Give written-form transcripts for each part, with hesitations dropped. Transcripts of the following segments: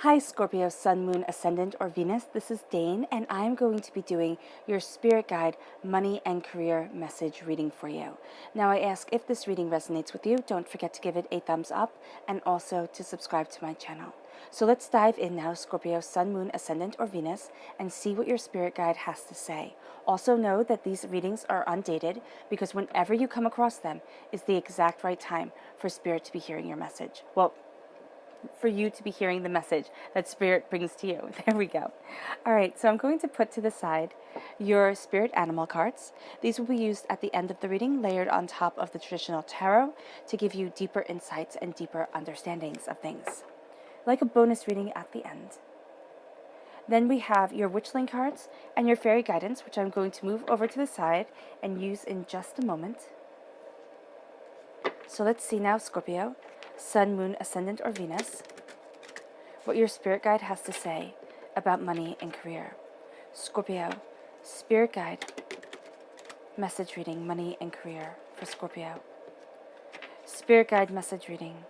Hi Scorpio, Sun, Moon, Ascendant, or Venus. This is Dane, and I'm going to be doing your Spirit Guide Money and Career Message reading for you. Now I ask if this reading resonates with you, don't forget to give it a thumbs up and also to subscribe to my channel. So let's dive in now, Scorpio, Sun, Moon, Ascendant, or Venus, and see what your Spirit Guide has to say. Also know that these readings are undated because whenever you come across them is the exact right time for Spirit to be hearing your message. Well, for you to be hearing the message that Spirit brings to you. There we go. All right, so I'm going to put to the side your Spirit Animal cards. These will be used at the end of the reading, layered on top of the traditional tarot to give you deeper insights and deeper understandings of things, like a bonus reading at the end. Then we have your Witchling cards and your Fairy Guidance, which I'm going to move over to the side and use in just a moment. So let's see now, Scorpio, Sun, Moon, Ascendant, or Venus, what your Spirit Guide has to say about money and career. Scorpio, Spirit Guide, message reading, money and career for Scorpio. Spirit Guide message reading,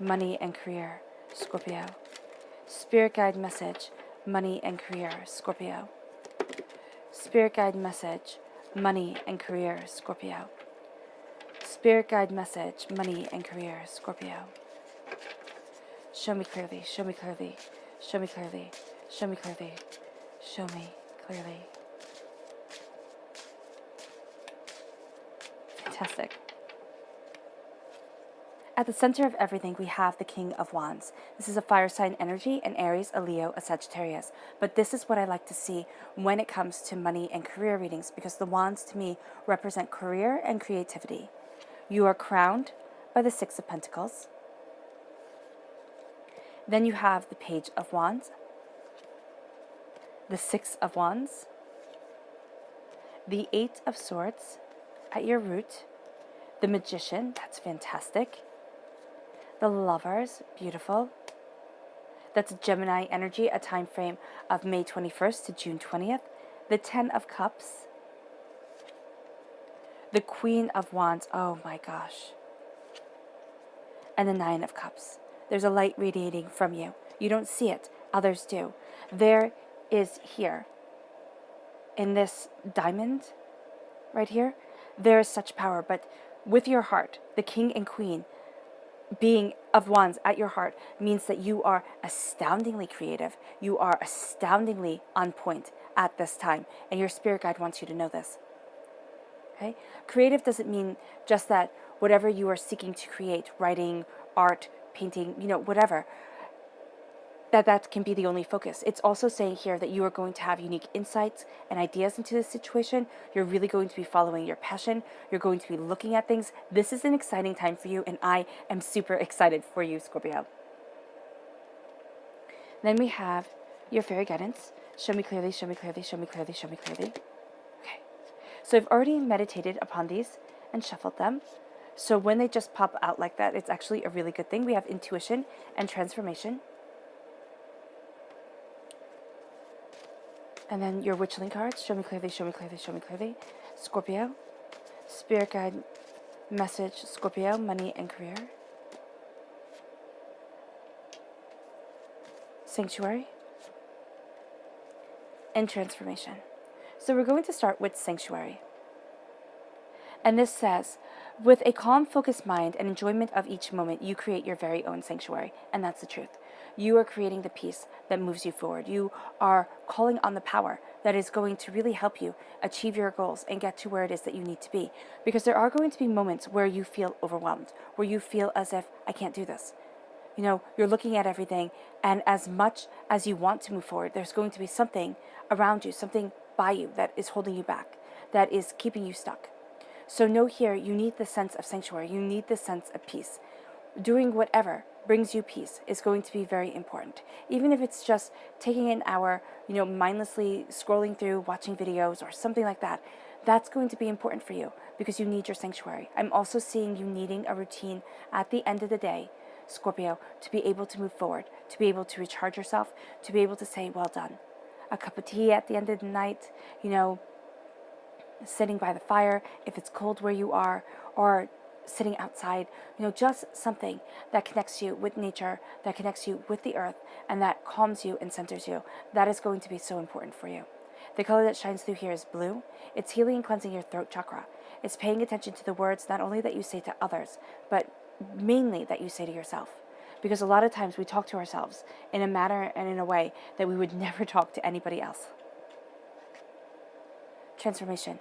money and career, Scorpio. Spirit Guide message, money and career, Scorpio. Spirit Guide message, money and career, Scorpio. Spirit Guide message, money and career, Scorpio. Show me clearly, show me clearly, show me clearly, show me clearly, show me clearly. Fantastic. At the center of everything, we have the King of Wands. This is a fire sign energy, an Aries, a Leo, a Sagittarius. But this is what I like to see when it comes to money and career readings, because the wands to me represent career and creativity. You are crowned by the Six of Pentacles. Then you have the Page of Wands, the Six of Wands, the Eight of Swords at your root, the Magician, that's fantastic, the Lovers, beautiful. That's Gemini energy, a time frame of May 21st to June 20th, the Ten of Cups, the Queen of Wands, oh my gosh, and the Nine of Cups. There's a light radiating from you. You don't see it, others do. There is here, in this diamond, right here, there is such power, but with your heart, the King and Queen being of Wands at your heart means that you are astoundingly creative. You are astoundingly on point at this time, and your Spirit Guide wants you to know this. Okay? Creative doesn't mean just that whatever you are seeking to create, writing, art, painting, whatever, that can be the only focus. It's also saying here that you are going to have unique insights and ideas into this situation. You're really going to be following your passion. You're going to be looking at things. This is an exciting time for you, and I am super excited for you, Scorpio. Then we have your Fairy Guidance. Show me clearly, show me clearly, show me clearly, show me clearly. Okay. So I've already meditated upon these and shuffled them. So when they just pop out like that, it's actually a really good thing. We have intuition and transformation. And then your Witchling cards. Show me clearly, show me clearly, show me clearly. Scorpio. Spirit Guide message, Scorpio, money and career. Sanctuary. And transformation. So we're going to start with Sanctuary. And this says, with a calm, focused mind and enjoyment of each moment, you create your very own sanctuary. And that's the truth. You are creating the peace that moves you forward. You are calling on the power that is going to really help you achieve your goals and get to where it is that you need to be. Because there are going to be moments where you feel overwhelmed, where you feel as if, I can't do this. You're looking at everything, and as much as you want to move forward, there's going to be something around you, something by you that is holding you back, that is keeping you stuck. So know here, you need the sense of sanctuary. You need the sense of peace. Doing whatever brings you peace is going to be very important. Even if it's just taking an hour, mindlessly scrolling through, watching videos or something like that, that's going to be important for you because you need your sanctuary. I'm also seeing you needing a routine at the end of the day, Scorpio, to be able to move forward, to be able to recharge yourself, to be able to say, well done. A cup of tea at the end of the night, sitting by the fire, if it's cold where you are, or sitting outside, just something that connects you with nature, that connects you with the earth, and that calms you and centers you. That is going to be so important for you. The color that shines through here is blue. It's healing and cleansing your throat chakra. It's paying attention to the words not only that you say to others, but mainly that you say to yourself. Because a lot of times we talk to ourselves in a manner and in a way that we would never talk to anybody else. Transformation.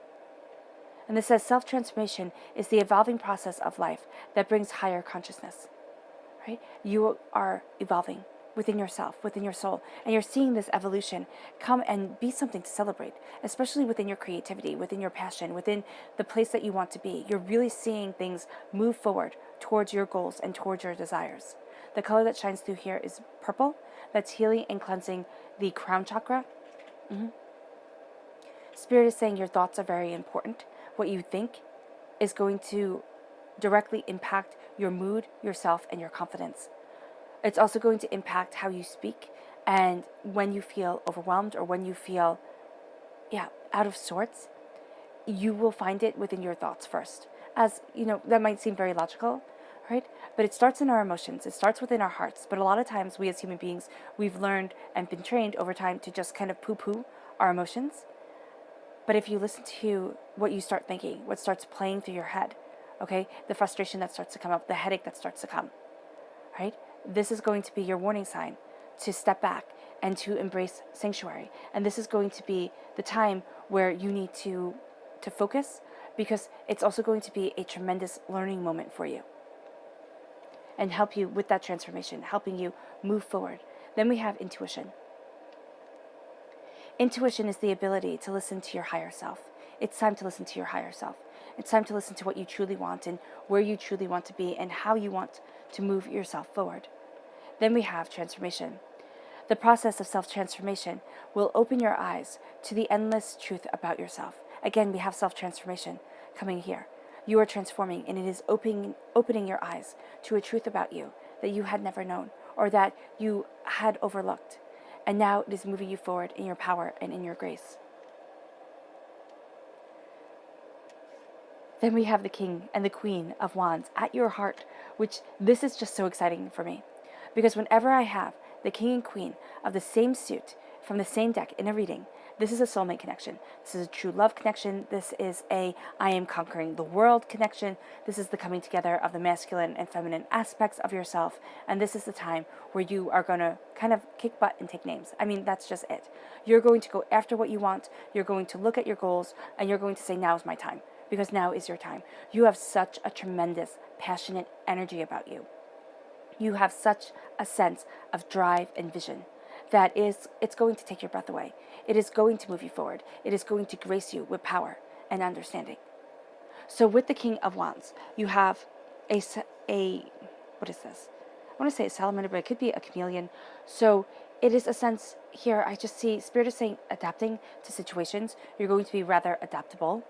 And this says self-transformation is the evolving process of life that brings higher consciousness. Right? You are evolving within yourself, within your soul, and you're seeing this evolution come and be something to celebrate, especially within your creativity, within your passion, within the place that you want to be. You're really seeing things move forward towards your goals and towards your desires. The color that shines through here is purple. That's healing and cleansing the crown chakra. Spirit is saying your thoughts are very important. What you think is going to directly impact your mood, yourself, and your confidence. It's also going to impact how you speak, and when you feel overwhelmed or when you feel, out of sorts, you will find it within your thoughts first. As, that might seem very logical, right? But it starts in our emotions. It starts within our hearts. But a lot of times we as human beings, we've learned and been trained over time to just kind of poo-poo our emotions. But if you listen to what you start thinking, what starts playing through your head, okay, the frustration that starts to come up, the headache that starts to come, right? This is going to be your warning sign to step back and to embrace sanctuary. And this is going to be the time where you need to focus, because it's also going to be a tremendous learning moment for you and help you with that transformation, helping you move forward. Then we have intuition. Intuition is the ability to listen to your higher self. It's time to listen to your higher self. It's time to listen to what you truly want and where you truly want to be and how you want to move yourself forward. Then we have transformation. The process of self-transformation will open your eyes to the endless truth about yourself. Again, we have self-transformation coming here. You are transforming, and it is opening your eyes to a truth about you that you had never known or that you had overlooked. And now it is moving you forward in your power and in your grace. Then we have the King and the Queen of Wands at your heart, which this is just so exciting for me. Because whenever I have the King and Queen of the same suit from the same deck in a reading, this is a soulmate connection. This is a true love connection. This is a I am conquering the world connection. This is the coming together of the masculine and feminine aspects of yourself. And this is the time where you are going to kind of kick butt and take names. I mean, that's just it. You're going to go after what you want. You're going to look at your goals, and you're going to say, now's my time. Because now is your time. You have such a tremendous, passionate energy about you. You have such a sense of drive and vision that it's going to take your breath away. It is going to move you forward. It is going to grace you with power and understanding. So with the King of Wands, you have a what is this? I want to say a salamander, but it could be a chameleon. So it is a sense here, I just see Spirit is saying adapting to situations. You're going to be rather adaptable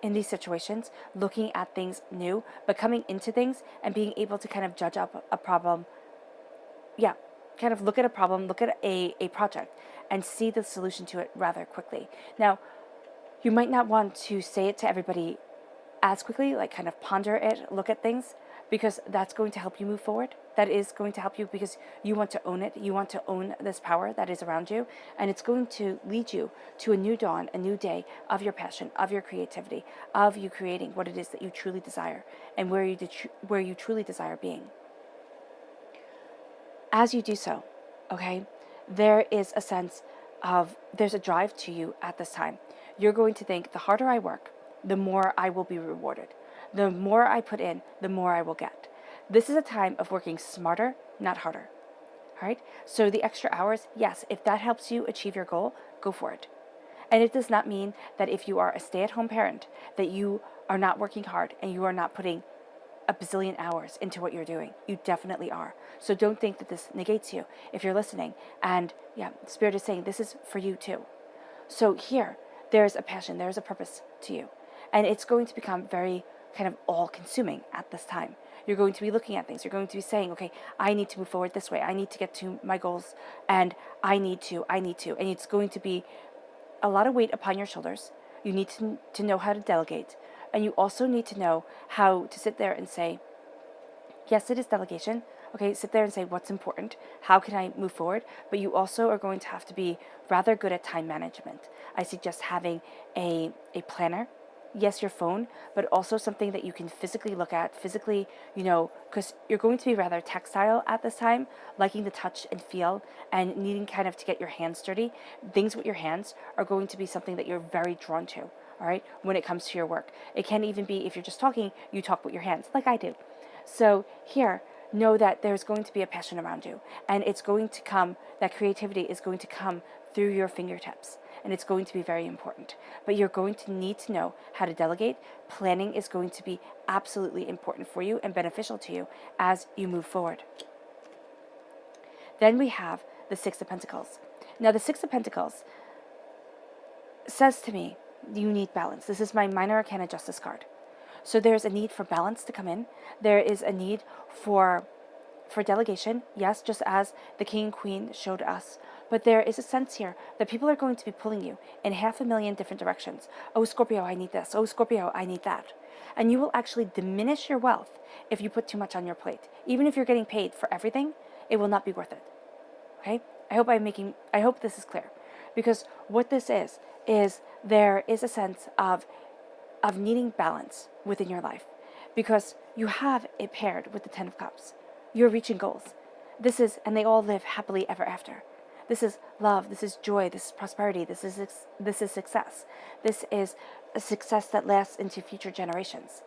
in these situations, looking at things new, but coming into things and being able to kind of judge up a problem. Kind of look at a problem, look at a project, and see the solution to it rather quickly. Now, you might not want to say it to everybody as quickly, like kind of ponder it, look at things, because that's going to help you move forward. That is going to help you because you want to own it. You want to own this power that is around you, and it's going to lead you to a new dawn, a new day of your passion, of your creativity, of you creating what it is that you truly desire and where you truly desire being. As you do so, okay, there is a sense of, there's a drive to you at this time. You're going to think, the harder I work, the more I will be rewarded. The more I put in, the more I will get. This is a time of working smarter, not harder. All right? So the extra hours, yes, if that helps you achieve your goal, go for it. And it does not mean that if you are a stay-at-home parent, that you are not working hard and you are not putting a bazillion hours into what you're doing. You definitely are. So don't think that this negates you if you're listening. And Spirit is saying this is for you too. So here, there's a passion, there's a purpose to you. And it's going to become very kind of all-consuming at this time. You're going to be looking at things. You're going to be saying, okay, I need to move forward this way. I need to get to my goals. And I need to. And it's going to be a lot of weight upon your shoulders. You need to know how to delegate. And you also need to know how to sit there and say, yes, it is delegation. Okay, sit there and say what's important. How can I move forward? But you also are going to have to be rather good at time management. I suggest having a planner. Yes, your phone, but also something that you can physically look at, physically, because you're going to be rather tactile at this time, liking the touch and feel and needing kind of to get your hands dirty. Things with your hands are going to be something that you're very drawn to, all right, when it comes to your work. It can even be if you're just talking, you talk with your hands, like I do. So here, know that there's going to be a passion around you, and it's going to come, that creativity is going to come through your fingertips, and it's going to be very important. But you're going to need to know how to delegate. Planning is going to be absolutely important for you and beneficial to you as you move forward. Then we have the Six of Pentacles. Now, the Six of Pentacles says to me, you need balance. This is my Minor Arcana Justice card. So there's a need for balance to come in. There is a need for delegation, yes, just as the King and Queen showed us. But there is a sense here that people are going to be pulling you in 500,000 different directions. Oh, Scorpio, I need this. Oh, Scorpio, I need that. And you will actually diminish your wealth if you put too much on your plate. Even if you're getting paid for everything, it will not be worth it. Okay? I hope this is clear. Because what this is there is a sense of needing balance within your life, because you have it paired with the Ten of Cups. You're reaching goals. And they all live happily ever after. This is love, this is joy, this is prosperity, this is success. This is a success that lasts into future generations,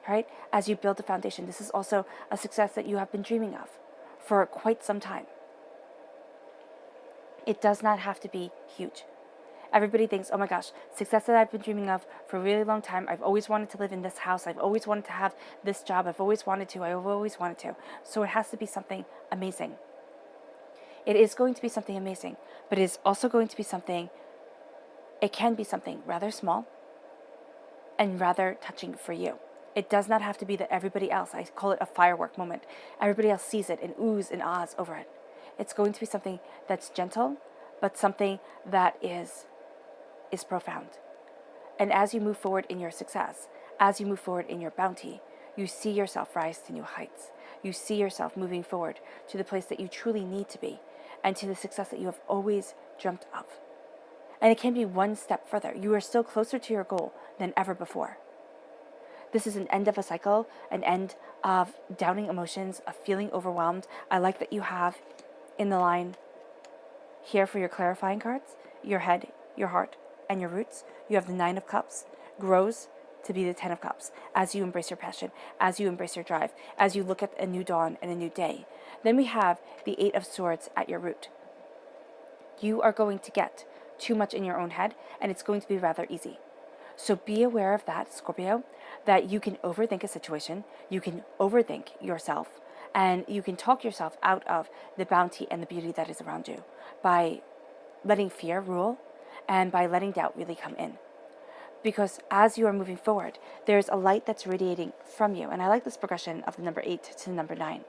right? As you build the foundation, this is also a success that you have been dreaming of for quite some time. It does not have to be huge. Everybody thinks, oh my gosh, success that I've been dreaming of for a really long time. I've always wanted to live in this house. I've always wanted to have this job. I've always wanted to. So it has to be something amazing. It is going to be something amazing, but it is also going to be it can be something rather small and rather touching for you. It does not have to be that everybody else, I call it a firework moment, everybody else sees it and oohs and ahs over it. It's going to be something that's gentle, but something that is profound. And as you move forward in your success, as you move forward in your bounty, you see yourself rise to new heights. You see yourself moving forward to the place that you truly need to be, and to the success that you have always dreamt of. And it can be one step further. You are still closer to your goal than ever before. This is an end of a cycle, an end of downing emotions, of feeling overwhelmed. I like that you have in the line here for your clarifying cards, your head, your heart, and your roots. You have the Nine of Cups, grows to be the Ten of Cups, as you embrace your passion, as you embrace your drive, as you look at a new dawn and a new day. Then we have the Eight of Swords at your root. You are going to get too much in your own head, and it's going to be rather easy. So be aware of that, Scorpio, that you can overthink a situation, you can overthink yourself, and you can talk yourself out of the bounty and the beauty that is around you by letting fear rule and by letting doubt really come in. Because as you are moving forward, there's a light that's radiating from you. And I like this progression of the number 8 to the number 9.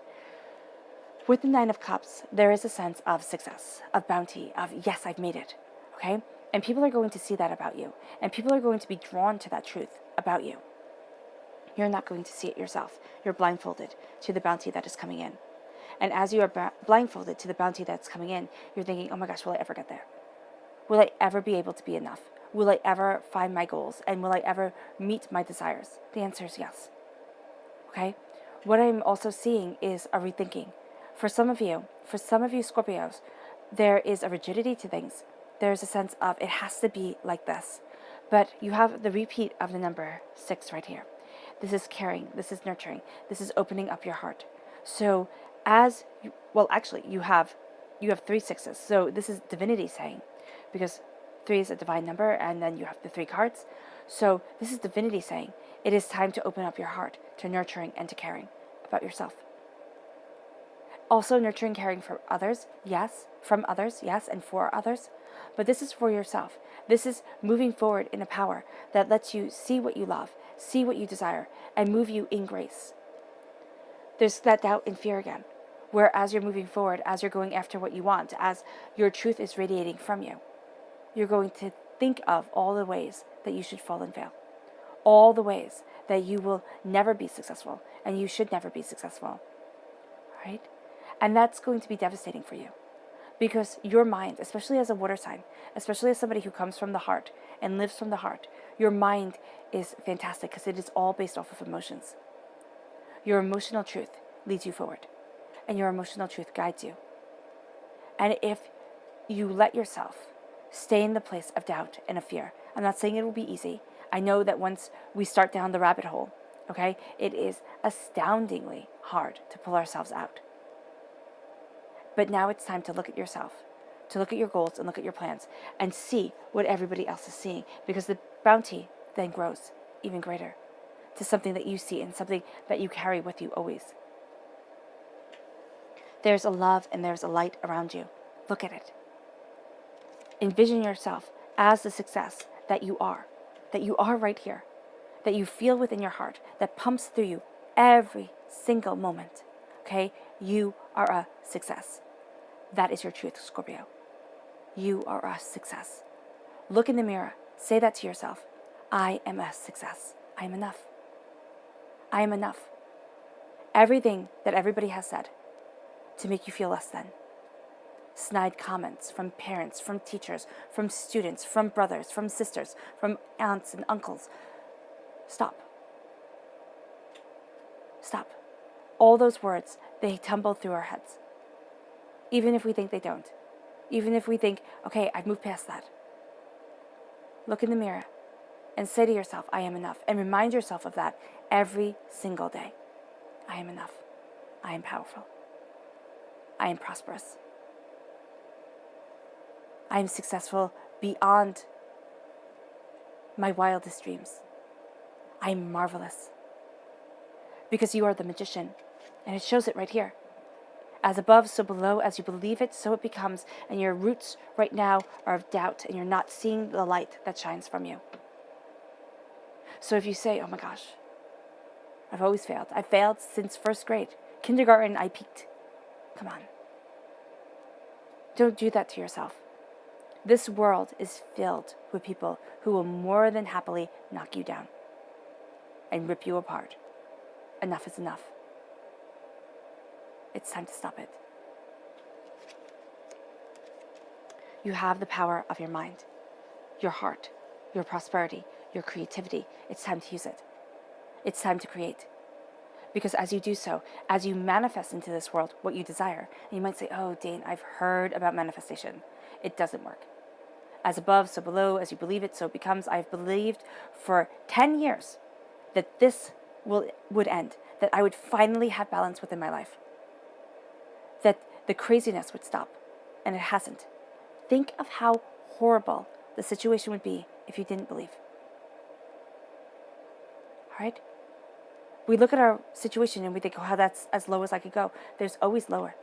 With the Nine of Cups, there is a sense of success, of bounty, of yes, I've made it, okay? And people are going to see that about you. And people are going to be drawn to that truth about you. You're not going to see it yourself. You're blindfolded to the bounty that is coming in. And as you are blindfolded to the bounty that's coming in, you're thinking, oh my gosh, will I ever get there? Will I ever be able to be enough? Will I ever find my goals? And will I ever meet my desires? The answer is yes. Okay? What I'm also seeing is a rethinking. For some of you Scorpios, there is a rigidity to things. There's a sense of it has to be like this. But you have the repeat of the number 6 right here. This is caring. This is nurturing. This is opening up your heart. So you have 3 sixes. So this is divinity saying, because 3 is a divine number, and then you have the 3 cards. So this is divinity saying, it is time to open up your heart to nurturing and to caring about yourself. Also nurturing, caring for others, yes, from others, yes, and for others. But this is for yourself. This is moving forward in a power that lets you see what you love, see what you desire, and move you in grace. There's that doubt and fear again, where as you're moving forward, as you're going after what you want, as your truth is radiating from you, you're going to think of all the ways that you should fall and fail, all the ways that you will never be successful and you should never be successful, right? And that's going to be devastating for you because your mind, especially as a water sign, especially as somebody who comes from the heart and lives from the heart, your mind is fantastic because it is all based off of emotions. Your emotional truth leads you forward and your emotional truth guides you. And if you let yourself stay in the place of doubt and of fear, I'm not saying it will be easy. I know that once we start down the rabbit hole, okay, it is astoundingly hard to pull ourselves out. But now it's time to look at yourself, to look at your goals and look at your plans and see what everybody else is seeing, because the bounty then grows even greater to something that you see and something that you carry with you always. There's a love and there's a light around you. Look at it. Envision yourself as the success that you are right here, that you feel within your heart, that pumps through you every single moment. Okay? You are a success. That is your truth, Scorpio. You are a success. Look in the mirror. Say that to yourself. I am a success. I am enough. I am enough. Everything that everybody has said to make you feel less than. Snide comments from parents, from teachers, from students, from brothers, from sisters, from aunts and uncles. Stop. Stop. All those words, they tumble through our heads. Even if we think they don't. Even if we think, okay, I've moved past that. Look in the mirror and say to yourself, I am enough. And remind yourself of that every single day. I am enough. I am powerful. I am prosperous. I am successful beyond my wildest dreams. I am marvelous. Because you are the magician. And it shows it right here. As above, so below. As you believe it, so it becomes. And your roots right now are of doubt. And you're not seeing the light that shines from you. So if you say, oh my gosh, I've always failed. I've failed since first grade. Kindergarten, I peaked. Come on. Don't do that to yourself. This world is filled with people who will more than happily knock you down and rip you apart. Enough is enough. It's time to stop it. You have the power of your mind, your heart, your prosperity, your creativity. It's time to use it. It's time to create. Because as you do so, as you manifest into this world what you desire, and you might say, oh, Dane, I've heard about manifestation. It doesn't work. As above, so below. As you believe it, so it becomes. I've believed for 10 years that this would end, that I would finally have balance within my life, that the craziness would stop, and it hasn't. Think of how horrible the situation would be if you didn't believe. All right? We look at our situation and we think, oh, that's as low as I could go. There's always lower.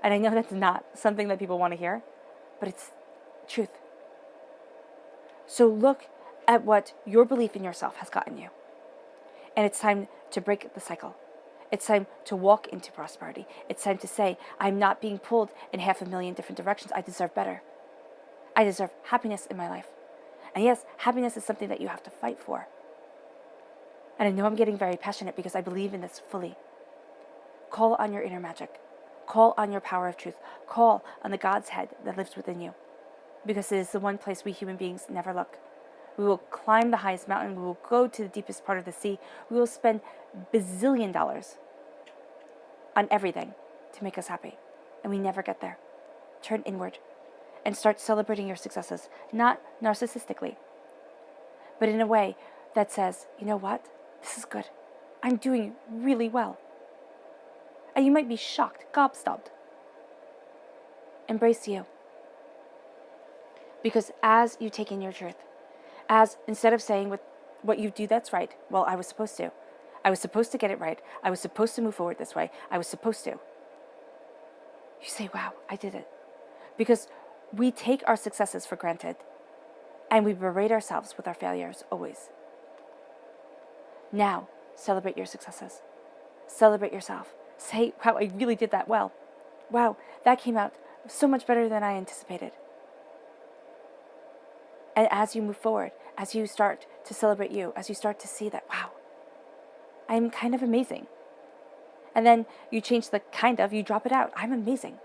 And I know that's not something that people want to hear, but it's truth. So look at what your belief in yourself has gotten you. And it's time to break the cycle. It's time to walk into prosperity. It's time to say, I'm not being pulled in 500,000 different directions. I deserve better. I deserve happiness in my life. And yes, happiness is something that you have to fight for. And I know I'm getting very passionate because I believe in this fully. Call on your inner magic. Call on your power of truth. Call on the God's head that lives within you. Because it is the one place we human beings never look. We will climb the highest mountain. We will go to the deepest part of the sea. We will spend bazillion dollars on everything to make us happy. And we never get there. Turn inward and start celebrating your successes. Not narcissistically, but in a way that says, you know what? This is good. I'm doing really well. And you might be shocked, gobstopped. Embrace you. Because as you take in your truth, as instead of saying with what you do that's right, well, I was supposed to. I was supposed to get it right. I was supposed to move forward this way. I was supposed to. You say, wow, I did it. Because we take our successes for granted and we berate ourselves with our failures always. Now, celebrate your successes. Celebrate yourself. Say, wow, I really did that well. Wow, that came out so much better than I anticipated. And as you move forward, as you start to celebrate you, as you start to see that, wow, I'm kind of amazing. And then you change the kind of, you drop it out. I'm amazing.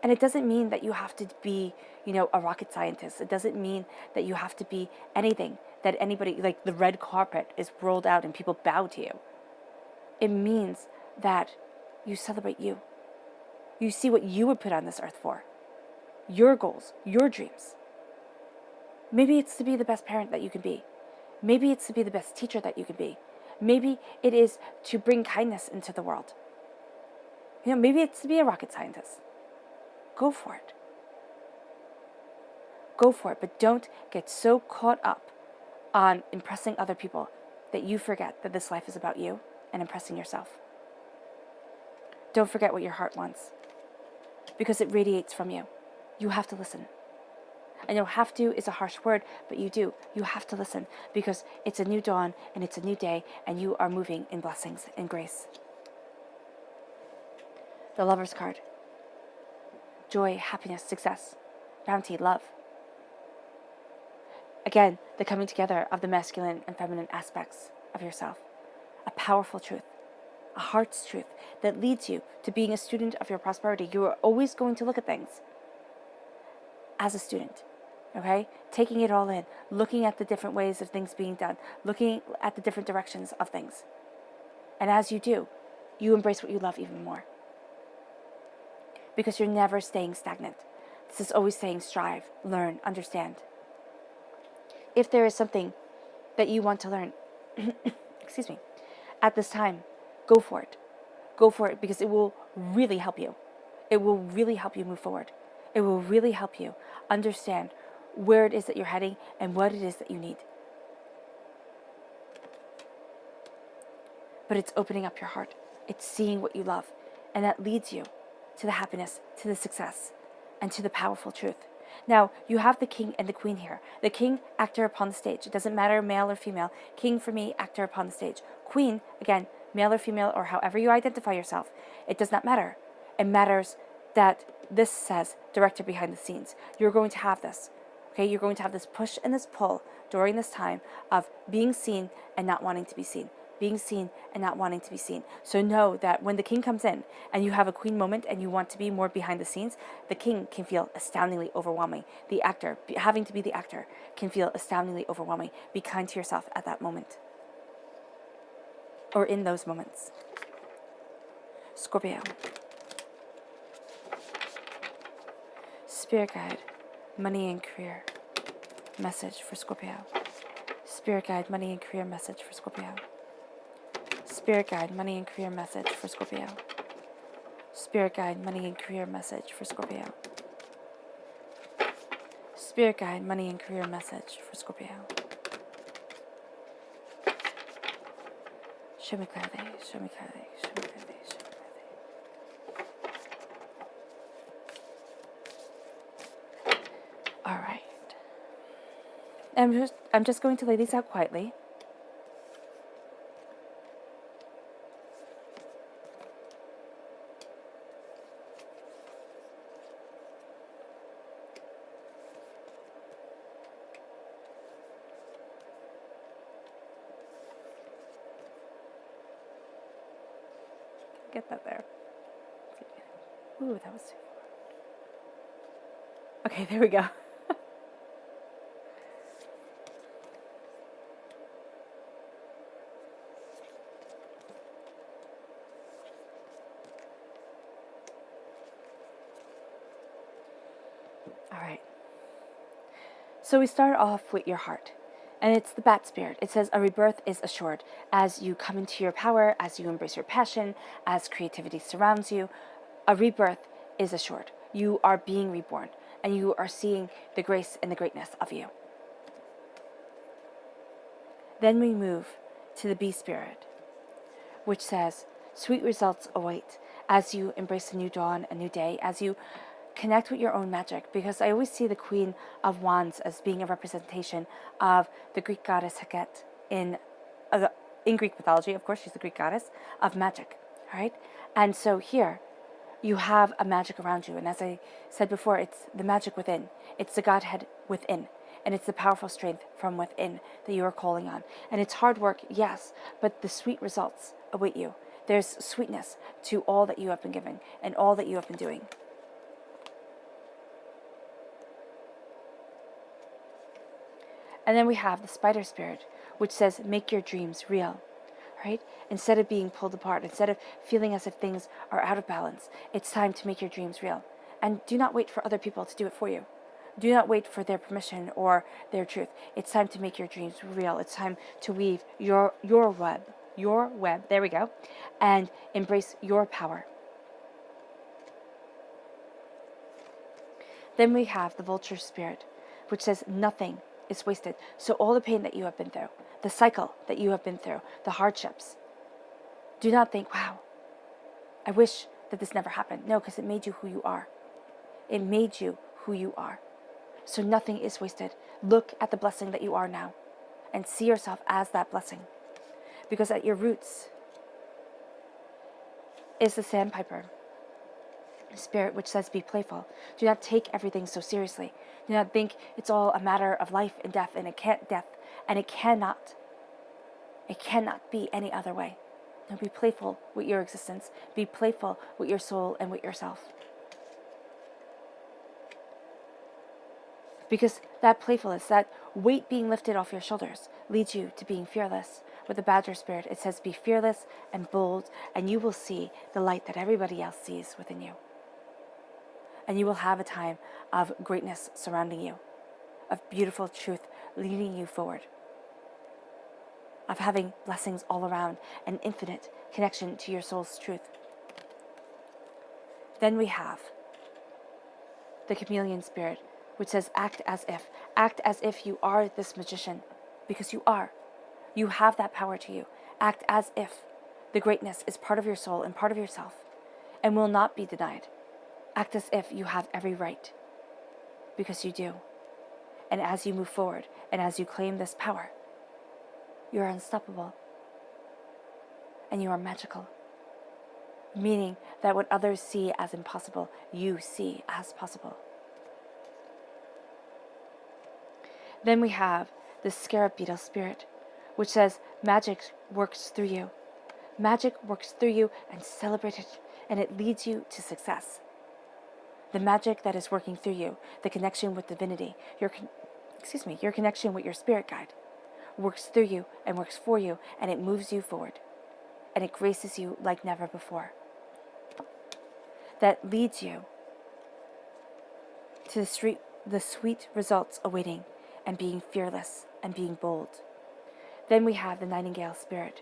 And it doesn't mean that you have to be, a rocket scientist. It doesn't mean that you have to be anything that anybody, like the red carpet is rolled out and people bow to you. It means that you celebrate you. You see what you were put on this earth for. Your goals, your dreams. Maybe it's to be the best parent that you can be. Maybe it's to be the best teacher that you can be. Maybe it is to bring kindness into the world. Maybe it's to be a rocket scientist. Go for it. Go for it, but don't get so caught up on impressing other people that you forget that this life is about you and impressing yourself. Don't forget what your heart wants, because it radiates from you. You have to listen. I know have to is a harsh word, but you do. You have to listen, because it's a new dawn and it's a new day, and you are moving in blessings and grace. The Lover's card. Joy, happiness, success, bounty, love. Again, the coming together of the masculine and feminine aspects of yourself. A powerful truth, a heart's truth that leads you to being a student of your prosperity. You are always going to look at things as a student, okay? Taking it all in, looking at the different ways of things being done, looking at the different directions of things. And as you do, you embrace what you love even more. Because you're never staying stagnant. This is always saying strive, learn, understand. If there is something that you want to learn, excuse me, at this time, go for it. Go for it, because it will really help you. It will really help you move forward. It will really help you understand where it is that you're heading and what it is that you need. But it's opening up your heart. It's seeing what you love. And that leads you to the happiness, to the success, and to the powerful truth. Now, you have the king and the queen here. The king, actor upon the stage. It doesn't matter male or female. King, for me, actor upon the stage. Queen, again, male or female, or however you identify yourself. It does not matter. It matters that this says director behind the scenes. You're going to have this. Okay, you're going to have this push and this pull during this time of being seen and not wanting to be seen. Being seen and not wanting to be seen. So know that when the king comes in and you have a queen moment and you want to be more behind the scenes, the king can feel astoundingly overwhelming. The actor, having to be the actor, can feel astoundingly overwhelming. Be kind to yourself at that moment. Or in those moments. Scorpio. Spirit guide, money and career. Message for Scorpio. Spirit guide, money and career message for Scorpio. Spirit guide, money and career message for Scorpio. Spirit guide, money and career message for Scorpio. Spirit guide, money and career message for Scorpio. Show me clearly, show me clearly, show me clearly, show me clearly. All right. I'm just going to lay these out quietly. Get that there. Ooh, that was too far. Okay, there we go. All right. So we start off with your heart. And it's the bat spirit. It says a rebirth is assured as you come into your power, as you embrace your passion, as creativity surrounds you. A rebirth is assured. You are being reborn, and you are seeing the grace and the greatness of you. Then we move to the bee spirit, which says sweet results await as you embrace a new dawn, a new day, as you connect with your own magic, because I always see the Queen of Wands as being a representation of the Greek goddess Hecate in Greek mythology. Of course, she's the Greek goddess of magic, all right? And so here, you have a magic around you. And as I said before, it's the magic within. It's the Godhead within. And it's the powerful strength from within that you are calling on. And it's hard work, yes, but the sweet results await you. There's sweetness to all that you have been given and all that you have been doing. And then we have the Spider Spirit, which says, make your dreams real. Right? Instead of being pulled apart, instead of feeling as if things are out of balance, it's time to make your dreams real. And do not wait for other people to do it for you. Do not wait for their permission or their truth. It's time to make your dreams real. It's time to weave your web, there we go, and embrace your power. Then we have the Vulture Spirit, which says nothing is wasted. So all the pain that you have been through, the cycle that you have been through, the hardships, do not think, wow, I wish that this never happened. No, because it made you who you are. It made you who you are. So nothing is wasted. Look at the blessing that you are now and see yourself as that blessing. Because at your roots is the Sandpiper Spirit, which says be playful. Do not take everything so seriously. Do not think it's all a matter of life and death, and it cannot be any other way. No, be playful with your existence. Be playful with your soul and with yourself. Because that playfulness, that weight being lifted off your shoulders, leads you to being fearless. With the Badger Spirit, it says be fearless and bold, and you will see the light that everybody else sees within you. And you will have a time of greatness surrounding you, of beautiful truth leading you forward, of having blessings all around, an infinite connection to your soul's truth. Then we have the Chameleon Spirit, which says act as if you are this magician, because you are. You have that power to you. Act as if the greatness is part of your soul and part of yourself and will not be denied. Act as if you have every right, because you do. And as you move forward and as you claim this power, you are unstoppable and you are magical. Meaning that what others see as impossible, you see as possible. Then we have the Scarab Beetle Spirit, which says magic works through you. Magic works through you, and celebrate it, and it leads you to success. The magic that is working through you, the connection with divinity, your connection with your spirit guide, works through you and works for you, and it moves you forward, and it graces you like never before. That leads you to the sweet results awaiting, and being fearless and being bold. Then we have the Nightingale Spirit,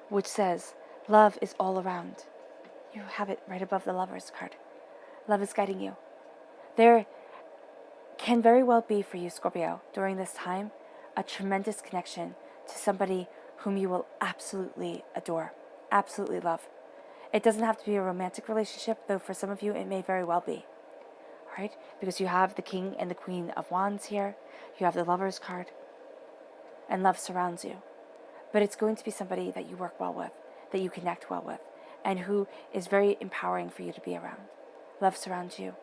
which says love is all around. You have it right above the Lover's card. Love is guiding you. There can very well be for you, Scorpio, during this time, a tremendous connection to somebody whom you will absolutely adore, absolutely love. It doesn't have to be a romantic relationship, though for some of you it may very well be. Right? Because you have the King and the Queen of Wands here, you have the Lover's card, and love surrounds you. But it's going to be somebody that you work well with, that you connect well with, and who is very empowering for you to be around. Love surrounds you,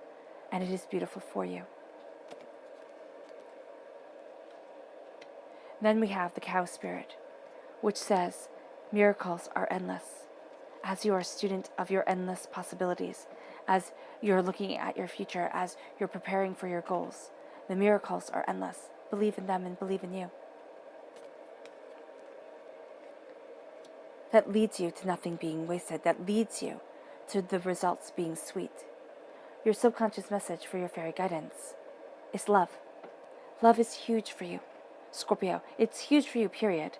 and it is beautiful for you. Then we have the Cow Spirit, which says miracles are endless. As you are a student of your endless possibilities, as you're looking at your future, as you're preparing for your goals, the miracles are endless. Believe in them and believe in you. That leads you to nothing being wasted. That leads you to the results being sweet. Your subconscious message for your fairy guidance is love. Love is huge for you, Scorpio. It's huge for you, period.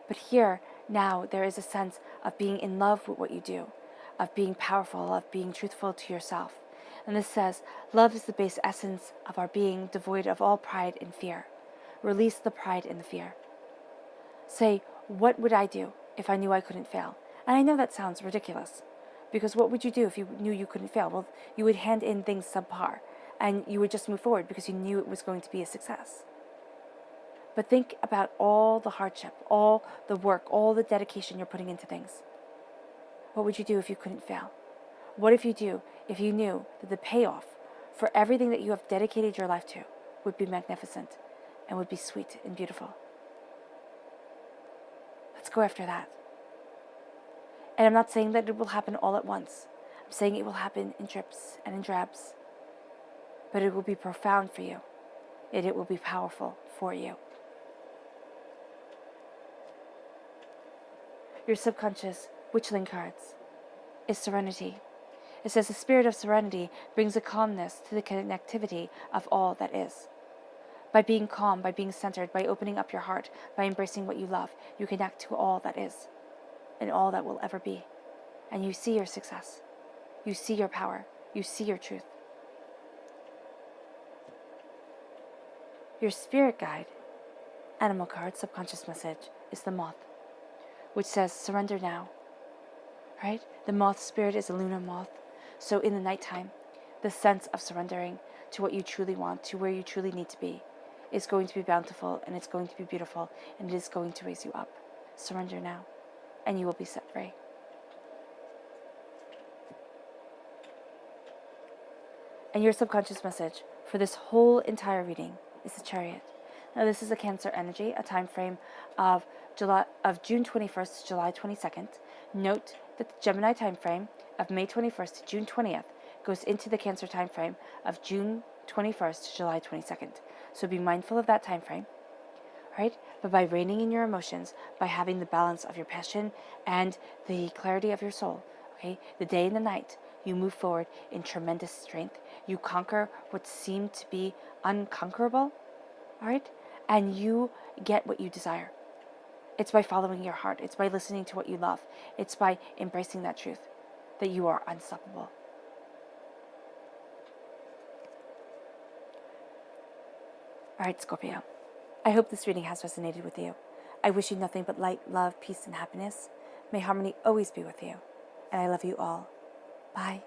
But here, now, there is a sense of being in love with what you do, of being powerful, of being truthful to yourself. And this says, love is the base essence of our being, devoid of all pride and fear. Release the pride and the fear. Say, what would I do if I knew I couldn't fail? And I know that sounds ridiculous, because what would you do if you knew you couldn't fail? Well, you would hand in things subpar, and you would just move forward because you knew it was going to be a success. But think about all the hardship, all the work, all the dedication you're putting into things. What would you do if you couldn't fail? What if you do? If you knew that the payoff for everything that you have dedicated your life to would be magnificent and would be sweet and beautiful. Let's go after that. And I'm not saying that it will happen all at once. I'm saying it will happen in drips and in drabs. But it will be profound for you. And it will be powerful for you. Your subconscious Witchling cards is Serenity. It says the spirit of serenity brings a calmness to the connectivity of all that is. By being calm, by being centered, by opening up your heart, by embracing what you love, you connect to all that is and all that will ever be. And you see your success. You see your power. You see your truth. Your spirit guide, animal card, subconscious message, is the moth, which says surrender now. Right? The moth spirit is a lunar moth. So in the nighttime, the sense of surrendering to what you truly want, to where you truly need to be, is going to be bountiful, and it's going to be beautiful, and it is going to raise you up. Surrender now, and you will be set free. And your subconscious message for this whole entire reading is the Chariot. Now this is a Cancer energy, a time frame of June 21st to July 22nd. Note that the Gemini time frame of May 21st to June 20th goes into the Cancer time frame of June 21st to July 22nd. So be mindful of that time frame, right? But by reining in your emotions, by having the balance of your passion and the clarity of your soul, okay, the day and the night, you move forward in tremendous strength. You conquer what seemed to be unconquerable, all right? And you get what you desire. It's by following your heart. It's by listening to what you love. It's by embracing that truth that you are unstoppable. All right, Scorpio. I hope this reading has resonated with you. I wish you nothing but light, love, peace, and happiness. May harmony always be with you. And I love you all. Bye.